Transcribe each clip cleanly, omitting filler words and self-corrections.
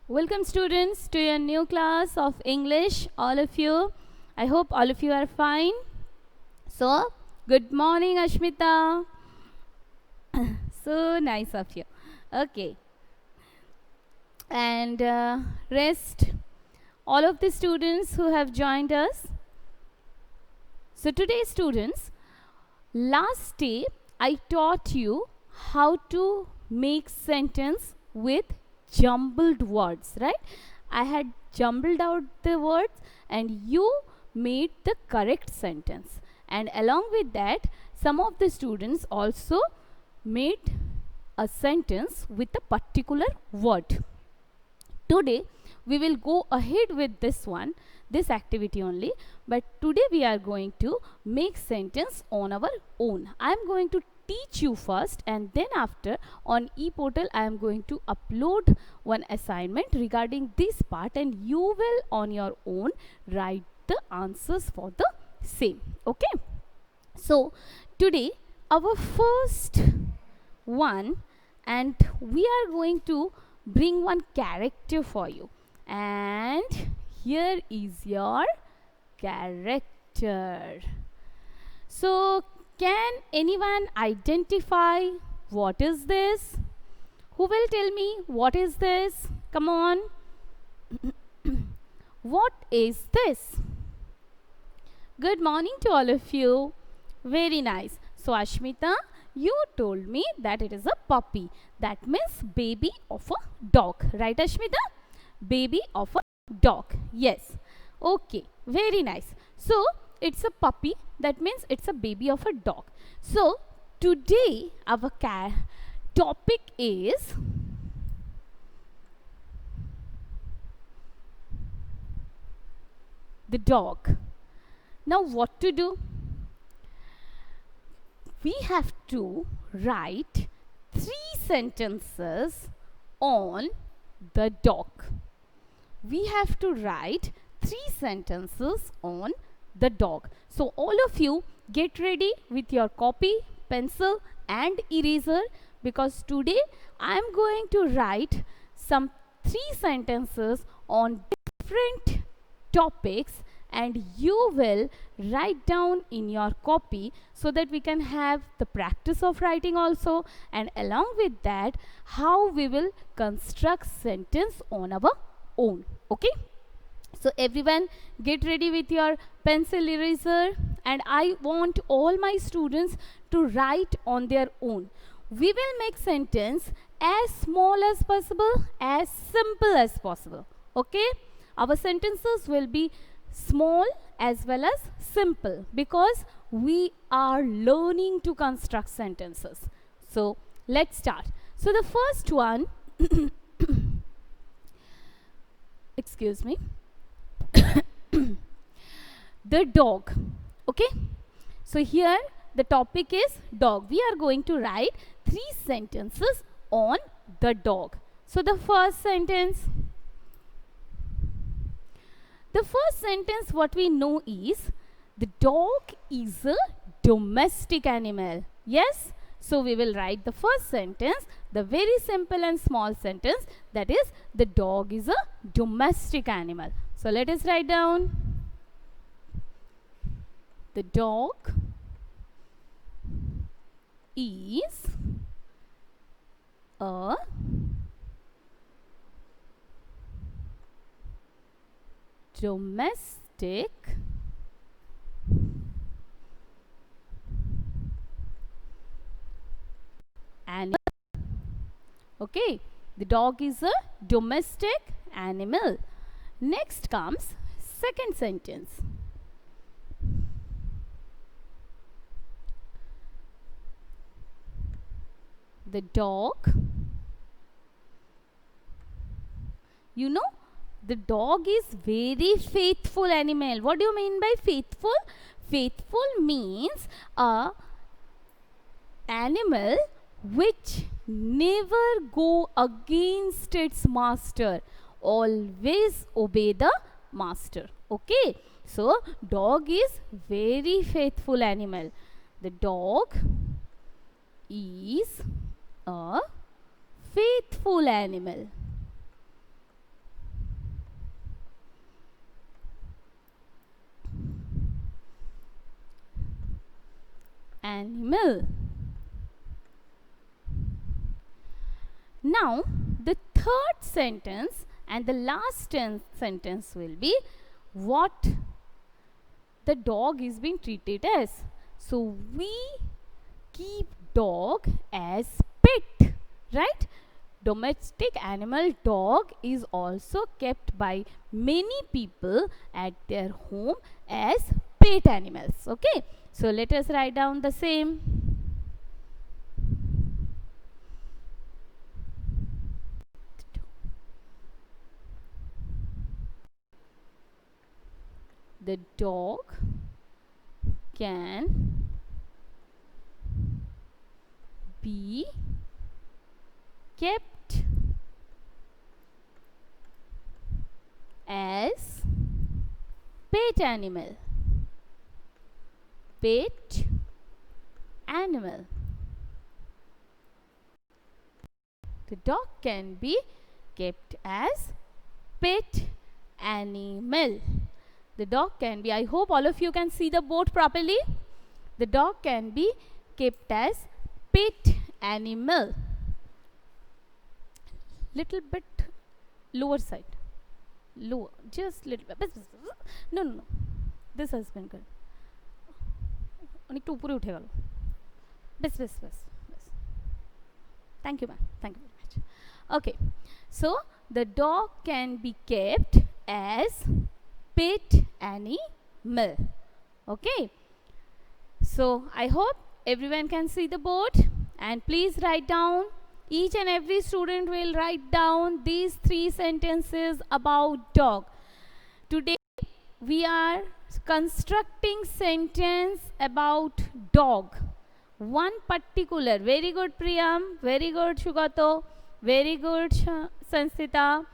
Welcome students to your new class of English, all of you. I hope all of you are fine. So, good morning Ashmita. So nice of you. Okay. And rest all of the students who have joined us. So today students, last day I taught you how to make sentence with jumbled words, right? I had jumbled out the words and you made the correct sentence. And along with that, some of the students also made a sentence with a particular word. Today we will go ahead with this activity only, but today we are going to make sentence on our own. I am going to teach you first, and then after on ePortal I am going to upload one assignment regarding this part, and you will on your own write the answers for the same. Okay, so today our first one, and we are going to bring one character for you, and here is your character. So can anyone identify what is this? Who will tell me what is this? Come on. What is this? Good morning to all of you. Very nice. So Ashmita, you told me that it is a puppy. That means baby of a dog. Right Ashmita? Baby of a dog. Yes. Okay. Very nice. So it's a puppy. That means it's a baby of a dog. So today our topic is the dog. Now what to do? We have to write 3 sentences on the dog. We have to write 3 sentences on the dog. So all of you get ready with your copy, pencil and eraser, because today I am going to write some 3 sentences on different topics, and you will write down in your copy so that we can have the practice of writing also, and along with that how we will construct sentence on our own. Okay, so everyone get ready with your pencil, eraser, and I want all my students to write on their own. We will make sentence as small as possible, as simple as possible. Okay, our sentences will be small as well as simple, because we are learning to construct sentences. So let's start. So the first one excuse me, the dog. Okay, so here the topic is dog. We are going to write 3 sentences on the dog. So the first sentence, what we know is the dog is a domestic animal. Yes, so we will write the first sentence, the very simple and small sentence, that is the dog is a domestic animal. So let us write down, the dog is a domestic animal. Okay, the dog is a domestic animal. Next comes second sentence. The dog, you know, the dog is very faithful animal. What do you mean by faithful? Faithful means a animal which never go against its master, always obey the master. Okay, so dog is very faithful animal. The dog is a faithful animal. animal. Now, the third sentence and the last sentence will be what the dog is being treated as. So, we keep dog as pet, right? Domestic animal dog is also kept by many people at their home as pet animals. Okay, so let us write down the same. The dog can be kept as pet animal. Pet animal. The dog can be kept as pet animal. The dog can be, I hope all of you can see the board properly. The dog can be kept as pet animal. Little bit lower side. Lower, just little bit. No. This has been good. Thank you, ma'am. Thank you very much. Okay, so the dog can be kept as pet animal. Okay, so I hope everyone can see the board, and please write down. Each and every student will write down these 3 sentences about dog. Today we are constructing sentence about dog. One particular. Very good, Priyam. Very good, Shugato. Very good, Sansita.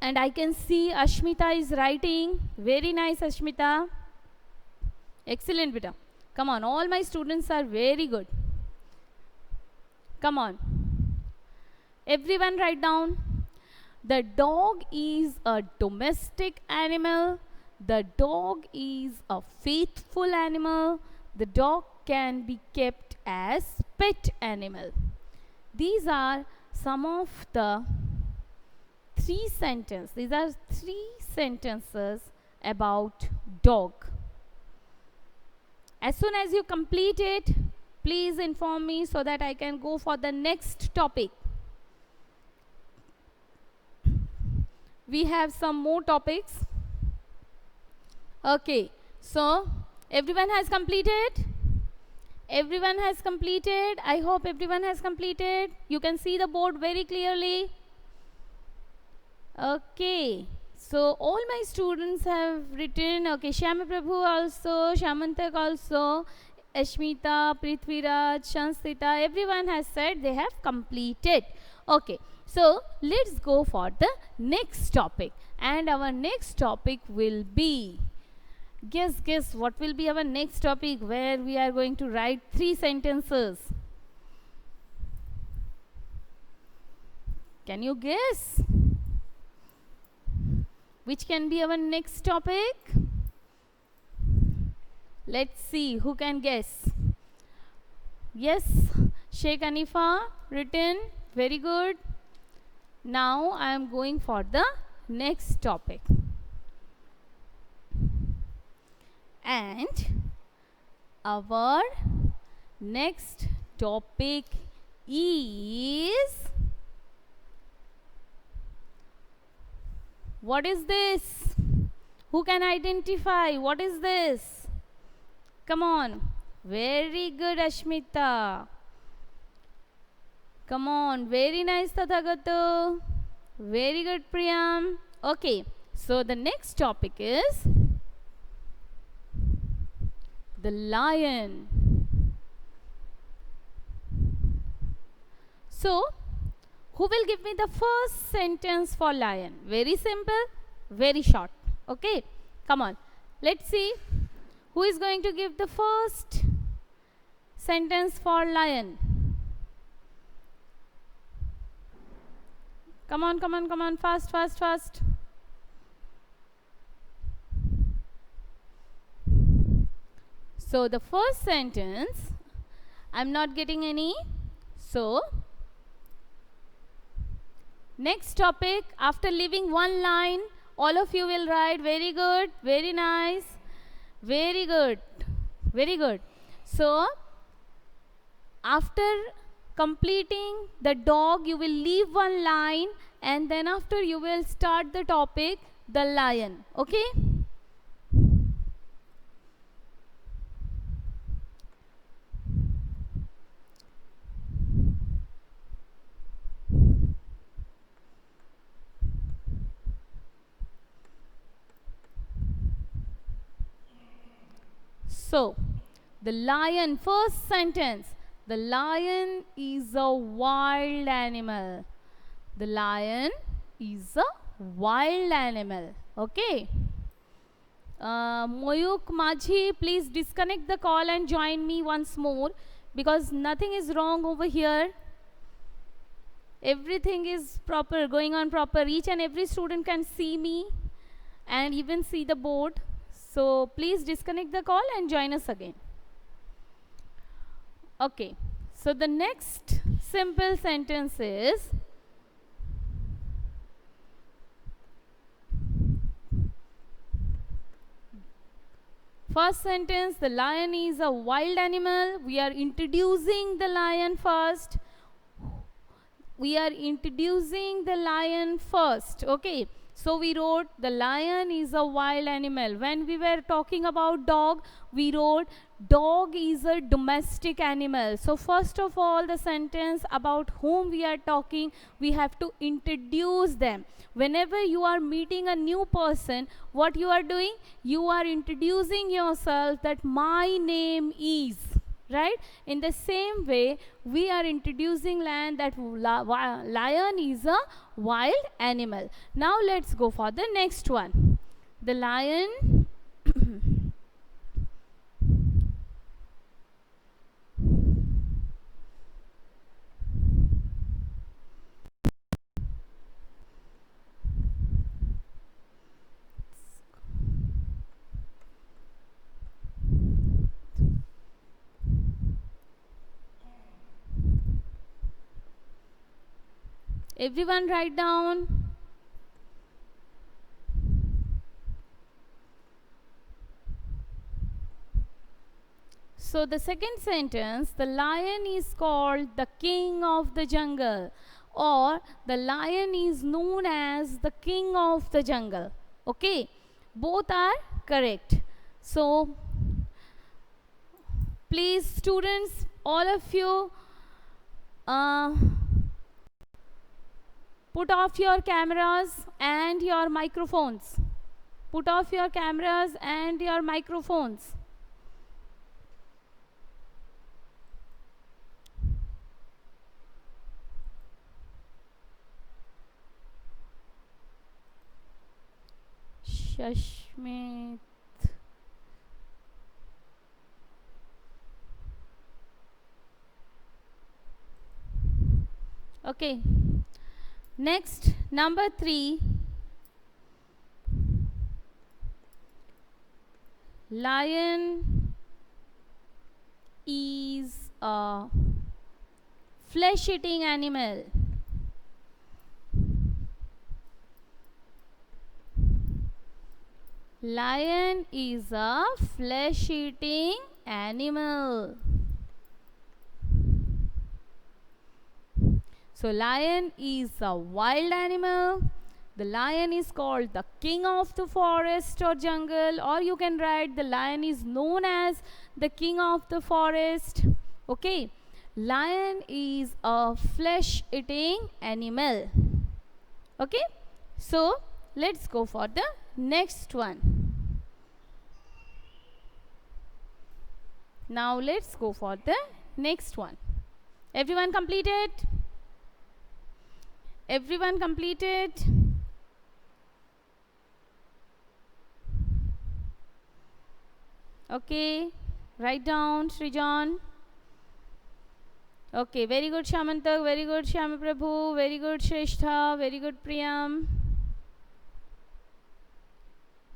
And I can see Ashmita is writing. Very nice, Ashmita. Excellent, beta. Come on, all my students are very good. Come on. Everyone write down. The dog is a domestic animal. The dog is a faithful animal. The dog can be kept as pet animal. These are some of the 3 sentences. These are 3 sentences about dog. As soon as you complete it, please inform me so that I can go for the next topic. We have some more topics. Okay, so everyone has completed? Everyone has completed? I hope everyone has completed. You can see the board very clearly. Okay, so all my students have written. Okay, Shyama Prabhu also, Shamantak also, Ashmita, Prithviraj, Shansita, everyone has said they have completed. Okay, so let's go for the next topic, and our next topic will be, guess what will be our next topic, where we are going to write 3 sentences. Can you guess which can be our next topic? Let's see who can guess. Yes, Sheikh Anifa written. Very good. Now I am going for the next topic. And our next topic is, what is this? Who can identify? What is this? Come on. Very good, Ashmita. Come on. Very nice, Tathagato. Very good, Priyam. Okay. So the next topic is the lion. So, who will give me the first sentence for lion? Very simple, very short. Okay, come on. Let's see who is going to give the first sentence for lion. Come on, fast. So the first sentence I'm not getting any. So, next topic, after leaving one line, all of you will write, very good, very nice, very good, very good. So, after completing the dog, you will leave one line and then after you will start the topic, the lion. Okay? So, the lion, first sentence. The lion is a wild animal. The lion is a wild animal. Okay. Moyuk Majhi, please disconnect the call and join me once more because nothing is wrong over here. Everything is proper, going on proper. Each and every student can see me and even see the board. So please disconnect the call and join us again. Okay. So the next simple sentence is, first sentence, the lion is a wild animal. We are introducing the lion first. We are introducing the lion first. Okay. So we wrote the lion is a wild animal. When we were talking about dog, we wrote dog is a domestic animal. So first of all, the sentence about whom we are talking, we have to introduce them. Whenever you are meeting a new person, what you are doing? You are introducing yourself that my name is. Right? In the same way, we are introducing lion that lion is a wild animal. Now let's go for the next one. The lion everyone write down. So the second sentence, the lion is called the king of the jungle, or the lion is known as the king of the jungle. Okay, both are correct. So please students, all of you, put off your cameras and your microphones. Put off your cameras and your microphones. Shashmit. Okay. Next, number 3. Lion is a flesh-eating animal. Lion is a flesh-eating animal. So lion is a wild animal. The lion is called the king of the forest or jungle, or you can write the lion is known as the king of the forest. Okay. Lion is a flesh-eating animal. Okay. So let's go for the next one. Now let's go for the next one. Everyone completed? Everyone completed? Okay, write down, Srijan. Okay, very good Shamantak, very good Shyama Prabhu, very good Shrestha, very good Priyam.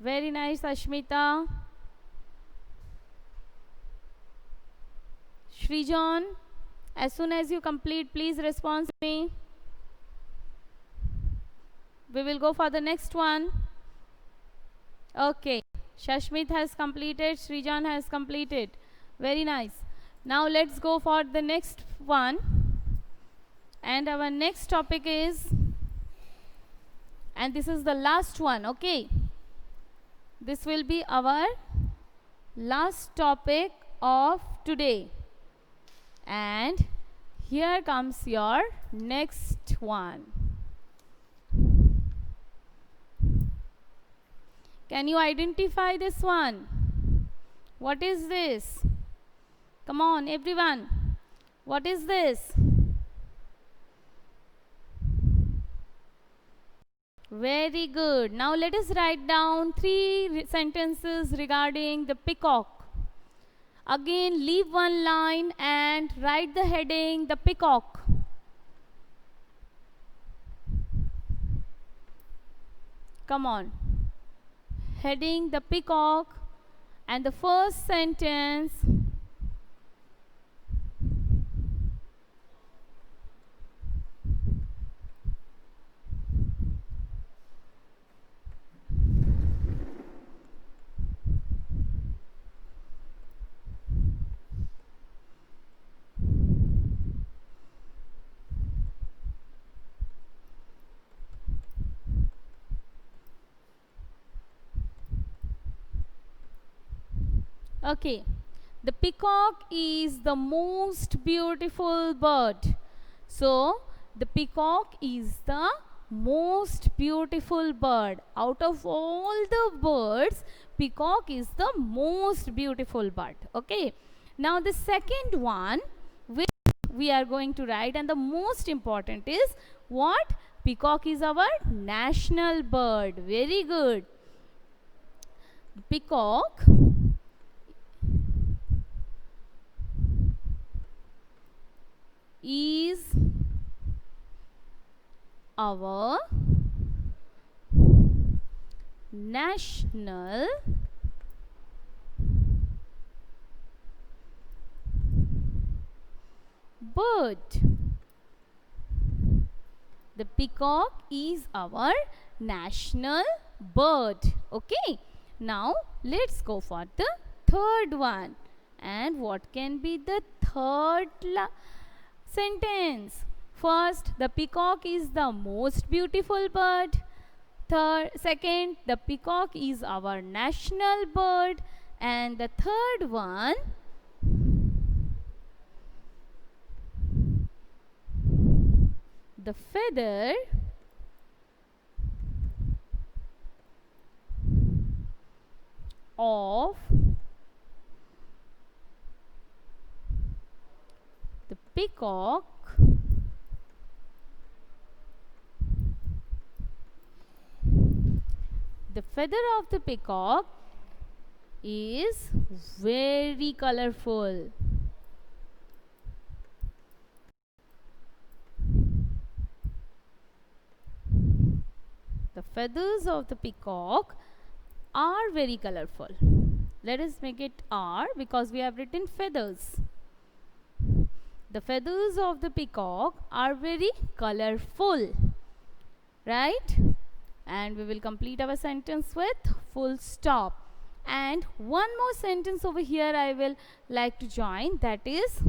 Very nice Ashmita. Shrijan, as soon as you complete, please respond to me. We will go for the next one. Okay, Shashmit has completed, Shrijan has completed. Very nice. Now let's go for the next one. And our next topic is, and this is the last one, okay? This will be our last topic of today. And here comes your next one. Can you identify this one? What is this? Come on, everyone. What is this? Very good. Now let us write down 3 sentences regarding the peacock. Again, leave one line and write the heading, the peacock. Come on. Heading, the peacock. And the first sentence, okay. The peacock is the most beautiful bird. So, the peacock is the most beautiful bird. Out of all the birds, peacock is the most beautiful bird. Okay. Now, the second one which we are going to write, and the most important is what? Peacock is our national bird. Very good. Peacock is our national bird. The peacock is our national bird. Okay. Now let's go for the third one. And what can be the third sentence? First, the peacock is the most beautiful bird. Second, the peacock is our national bird. And the third one, the feather of the peacock is very colorful. The feathers of the peacock are very colorful. Let us make it are because we have written feathers. The feathers of the peacock are very colorful, right? And we will complete our sentence with full stop. And one more sentence over here I will like to join, that is,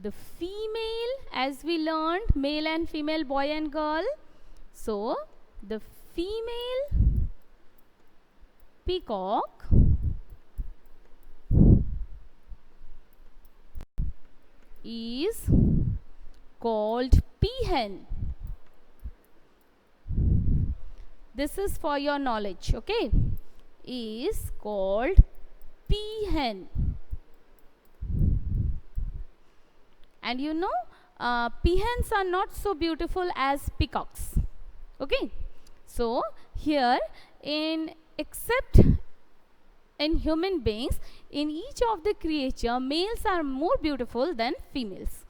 the female, as we learned, male and female, boy and girl. So, the female peacock is called peahen. This is for your knowledge, okay? Is called peahen. And you know, peahens are not so beautiful as peacocks, okay? So, here except in human beings, in each of the creature, males are more beautiful than females.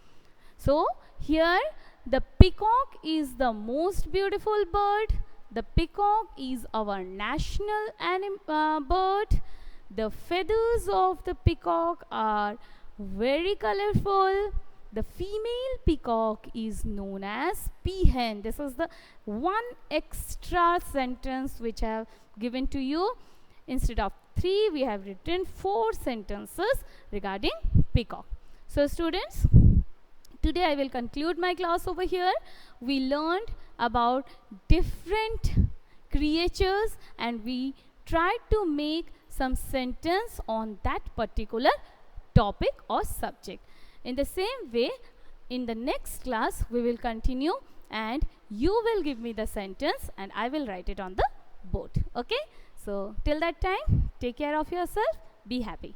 So, here the peacock is the most beautiful bird. The peacock is our national bird. The feathers of the peacock are very colorful. The female peacock is known as peahen. This is the one extra sentence which I have given to you. Instead of 3, we have written 4 sentences regarding peacock. So students, today I will conclude my class over here. We learned about different creatures and we tried to make some sentence on that particular topic or subject. In the same way, in the next class, we will continue and you will give me the sentence and I will write it on the board. Okay? So, till that time, take care of yourself. Be happy.